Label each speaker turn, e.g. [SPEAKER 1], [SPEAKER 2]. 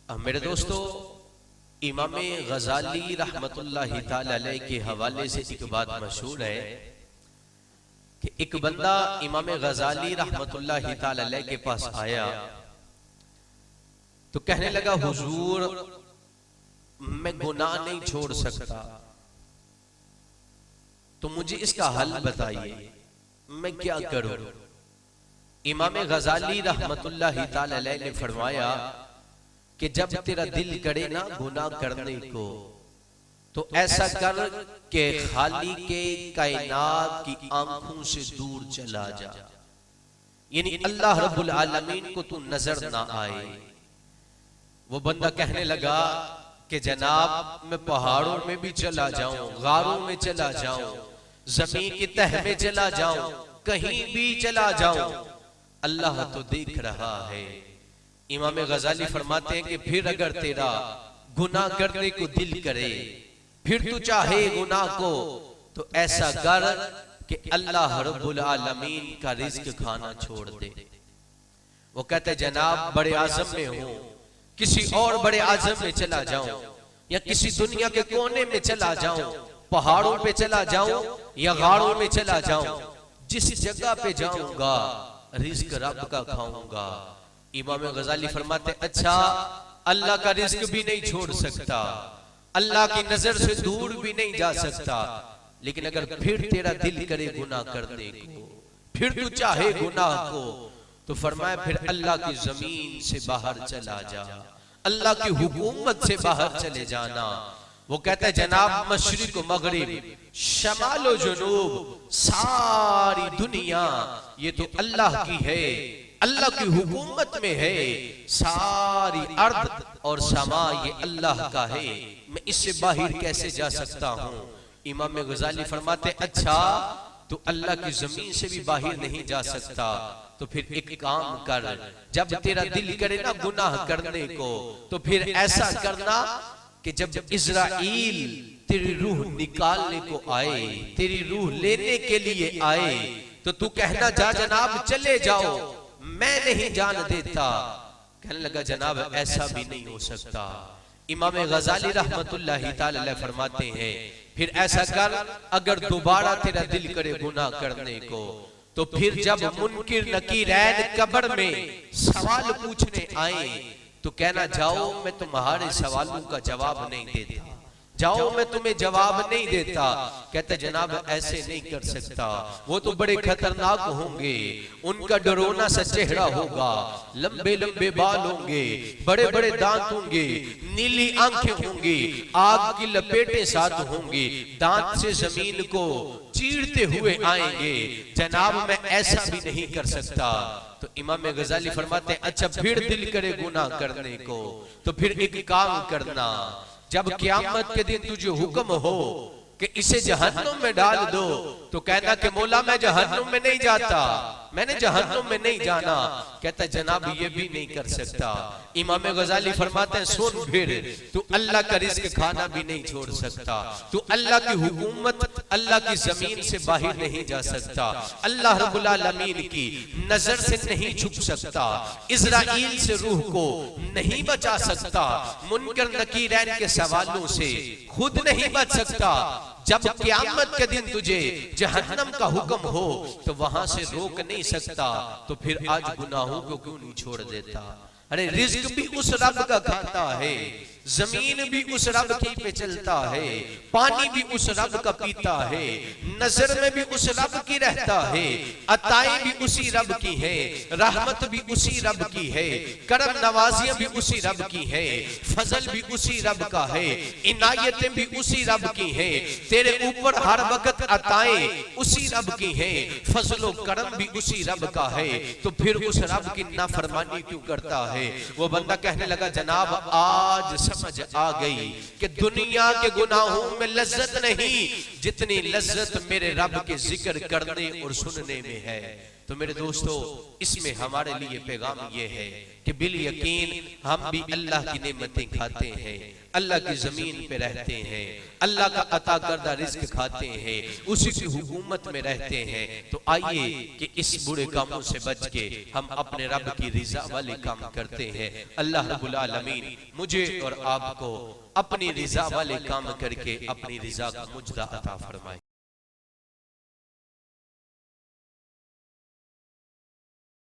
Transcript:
[SPEAKER 1] मेरे दोस्तों, इमाम गजाली रहमतुल्लाहि ताला अलैह के हवाले से एक बात मशहूर है कि एक बंदा इमाम गजाली रहमतुल्लाहि ताला अलैह के पास आया तो कहने लगा, हुजूर मैं गुनाह नहीं छोड़ सकता, तो मुझे इसका हल बताइए, मैं क्या करूं। इमाम गजाली रहमतुल्लाहि ताला अलैह ने फरमाया कि जब तेरा दिल करे ना गुनाह करने को, तो ऐसा कर के खाली के कायनात की आंखों से दूर चला जा, यानी अल्लाह रब्बुल आलमीन को तू नजर ना आए। वो बंदा कहने लगा कि जनाब मैं पहाड़ों में भी चला जाऊं, गारों में चला जाऊं, जमीन की तह में चला जाऊं, कहीं भी चला जाऊं, अल्लाह तो देख रहा है। इमाम गजाली फरमाते हैं कि फिर अगर तेरा गुनाह करने को दिल करे, फिर तू चाहे गुनाह को, तो ऐसा कर कि अल्लाह रब्बुल आलमीन का रिज़्क खाना छोड़ दे। वो कहते जनाब बड़े आज़म में हूं, किसी और बड़े आज़म में चला जाऊं या किसी दुनिया के कोने में चला जाऊं, पहाड़ों पे चला जाऊं या गाड़ों में चला जाऊं, जिस जगह पे जाऊंगा रिज़्क रब का खाऊंगा। इमाम गजाली फरमाते, अच्छा अल्लाह का रिज़्क भी नहीं छोड़ सकता, अल्लाह की नजर से दूर भी नहीं जा सकता, लेकिन अगर फिर तेरा दिल करे गुनाह करने को, फिर तू चाहे गुनाह को, तो फरमाया फिर अल्लाह की जमीन से बाहर चला जा, अल्लाह की हुकूमत से बाहर चले जाना। वो कहता है जनाब मशरिक मगरिब, शमाल जुनूब, सारी दुनिया ये तो अल्लाह की है, अल्लाह की हुकूमत में है, सारी अर्द और समा ये अल्लाह का है, मैं इससे बाहर कैसे जा सकता हूँ। इमाम गजाली फरमाते, अच्छा तो अल्लाह की जमीन से भी बाहर नहीं जा सकता, तो फिर एक काम कर, जब तेरा दिल करे ना गुनाह करने को, तो फिर ऐसा करना कि जब इज़राइल तेरी रूह निकालने को आए, तेरी रूह लेने के लिए आए, तो तू कहना जा जनाब चले जाओ, मैं नहीं जान देता। कहने लगा जनाब ऐसा भी नहीं हो सकता। इमाम गजाली रहमतुल्लाहि ताला अलैह फरमाते हैं फिर ऐसा कर, अगर दोबारा तेरा दिल करे गुनाह करने को, तो फिर जब मुनकिर नकीरैन कब्र में सवाल पूछने आए, तो कहना जाओ मैं तुम्हारे सवालों का जवाब नहीं देता, जाओ मैं तुम्हें जवाब नहीं देता। कहते जनाब ऐसे नहीं कर सकता, वो तो बड़े खतरनाक होंगे, उनका डरोना सा चेहरा होगा, लंबे लंबे बाल होंगे, बड़े बड़े दांत होंगे, नीली आंखें होंगी, आग की लपेटें साथ होंगी, दांत से जमीन को चीरते हुए आएंगे। जनाब मैं ऐसा भी नहीं कर सकता। तो इमाम गजाली फरमाते हैं अच्छा फिर दिल करे गुनाह करने को, तो फिर एक काम करना, जब क़यामत के दिन तुझे हुक्म हो कि इसे जहन्नुम में डाल दो, तो कहना कि मौला मैं जहन्नुम में नहीं जाता, मैंने जहन्नुम में नहीं जाना। कहता जनाब ये भी नहीं कर सकता। इमाम गजाली फरमाते हैं सुन, फिर तू अल्लाह का रिज़्क खाना भी नहीं छोड़ सकता, तू अल्लाह की हुकूमत, अल्लाह की जमीन से बाहर नहीं जा सकता, अल्लाह रब्बुल आलमीन की नजर से नहीं छुप सकता, इज़राइल से रूह को नहीं बचा सकता, मुनकर नकीरैन के सवालों से खुद नहीं बच सकता। जब क़यामत के दिन तुझे जहन्नम का हुक्म हो, तो वहां से रोक नहीं सकता, तो फिर आज गुनाहों को क्यों नहीं छोड़ देता। अरे रिज़्क भी उस रब का खाता है, जमीन भी उस रब की पे चलता है, पानी भी उस रब का पीता है, नजर में भी उस रब की रहता है, अताएं भी उसी रब की है, रहमत भी उसी रब की है, करम नवाजियां भी उसी रब की है, फजल भी उसी रब का है, इनायतें भी उसी रब की है, तेरे ऊपर हर वक्त अताएं उसी रब की है, फजलो करम भी उसी रब का है, तो फिर उस रब की नाफरमानी क्यों करता है। वो बंदा कहने लगा जनाब आज समझ आ गई कि दुनिया के गुनाहों में लज्जत नहीं, जितनी लज्जत मेरे रब के जिक्र करने और सुनने में है। तो मेरे दोस्तों, इसमें हमारे लिए पैगाम ये है कि बिल यकीन हम भी अल्लाह की नेमतें खाते हैं, अल्लाह की जमीन पे रहते हैं, अल्लाह का अता करदा रिज्क खाते हैं, उसी की हुकूमत में रहते हैं। तो आइए कि इस बुरे कामों से बच के हम अपने रब की रिजा वाले काम करते हैं। अल्लाह रब्बुल आलमीन मुझे और आपको अपनी रिजा वाले काम करके अपनी रिजा का मुजदा अता फरमाए।